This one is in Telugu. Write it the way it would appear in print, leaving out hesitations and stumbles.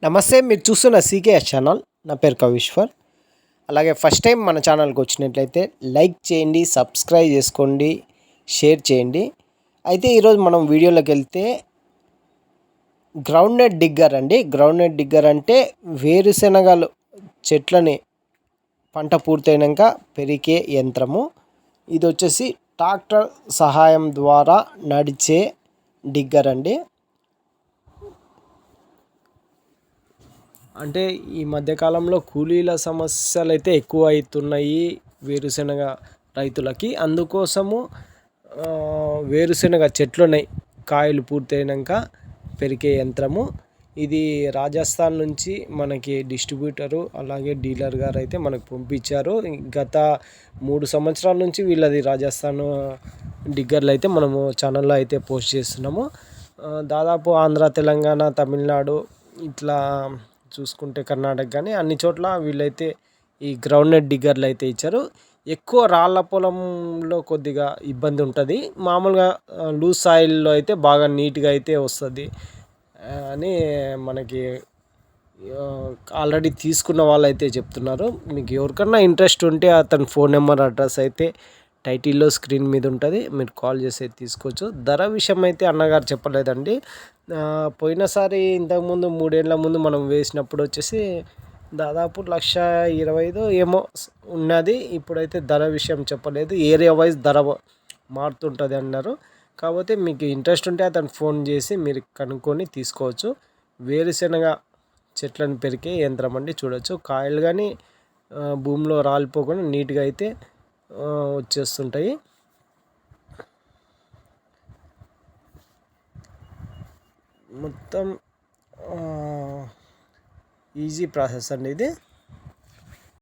నమస్తే, మీరు చూస్తున్న సీకేఎస్ ఛానల్. నా పేరు కవీశ్వర్. అలాగే ఫస్ట్ టైం మన ఛానల్కి వచ్చినట్లయితే లైక్ చేయండి, సబ్స్క్రైబ్ చేసుకోండి, షేర్ చేయండి. అయితే ఈరోజు మనం వీడియోలోకి వెళ్తే గ్రౌండ్నట్ డిగ్గర్ అండి. గ్రౌండ్నట్ డిగ్గర్ అంటే వేరుశెనగలు చెట్లని పంట పూర్తయినాక పెరికే యంత్రము. ఇది వచ్చేసి ట్రాక్టర్ సహాయం ద్వారా నడిచే డిగ్గర్ అండి. అంటే ఈ మధ్యకాలంలో కూలీల సమస్యలు అయితే ఎక్కువ అవుతున్నాయి వేరుశెనగ రైతులకి. అందుకోసము వేరుశెనగ చెట్లున్నాయి కాయలు పూర్తయినాక పెరిగే యంత్రము. ఇది రాజస్థాన్ నుంచి మనకి డిస్ట్రిబ్యూటరు అలాగే డీలర్ గారు అయితే మనకు పంపించారు. గత 3 సంవత్సరాల నుంచి వీళ్ళది రాజస్థాన్ డిగ్గర్లు అయితే మనము ఛానల్లో అయితే పోస్ట్ చేస్తున్నాము. దాదాపు ఆంధ్ర, తెలంగాణ, తమిళనాడు ఇట్లా చూసుకుంటే కర్ణాటక కానీ అన్ని చోట్ల వీళ్ళైతే ఈ గ్రౌండ్నట్ డిగ్గర్లు అయితే ఇచ్చారు. ఎక్కువ రాళ్ళ పొలంలో కొద్దిగా ఇబ్బంది ఉంటుంది. మామూలుగా లూజ్ సాయిల్లో అయితే బాగా నీట్గా అయితే వస్తుంది అని మనకి ఆల్రెడీ తీసుకున్న వాళ్ళు అయితే చెప్తున్నారు. మీకు ఎవరికన్నా ఇంట్రెస్ట్ ఉంటే అతని ఫోన్ నెంబర్, అడ్రస్ అయితే టైటిల్లో స్క్రీన్ మీద ఉంటుంది, మీరు కాల్ చేసి అయితే తీసుకోవచ్చు. ధర విషయం అయితే అన్నగారు చెప్పలేదండి. పోయినసారి ఇంతకుముందు 3 ఏళ్ళ ముందు మనం వేసినప్పుడు వచ్చేసి దాదాపు 1,25,000 ఏమో ఉన్నది. ఇప్పుడైతే ధర విషయం చెప్పలేదు. ఏరియా వైజ్ ధర మారుతుంటుంది అన్నారు. కాకపోతే మీకు ఇంట్రెస్ట్ ఉంటే అతను ఫోన్ చేసి మీరు కనుక్కొని తీసుకోవచ్చు. వేరుశెనగ చెట్లను పెరికే యంత్రం అండి. చూడవచ్చు కాయలు కానీ భూమిలో రాలిపోకుండా నీట్గా అయితే వచ్చేస్తుంటాయి. మొత్తం ఈజీ ప్రాసెస్ అండి ఇది.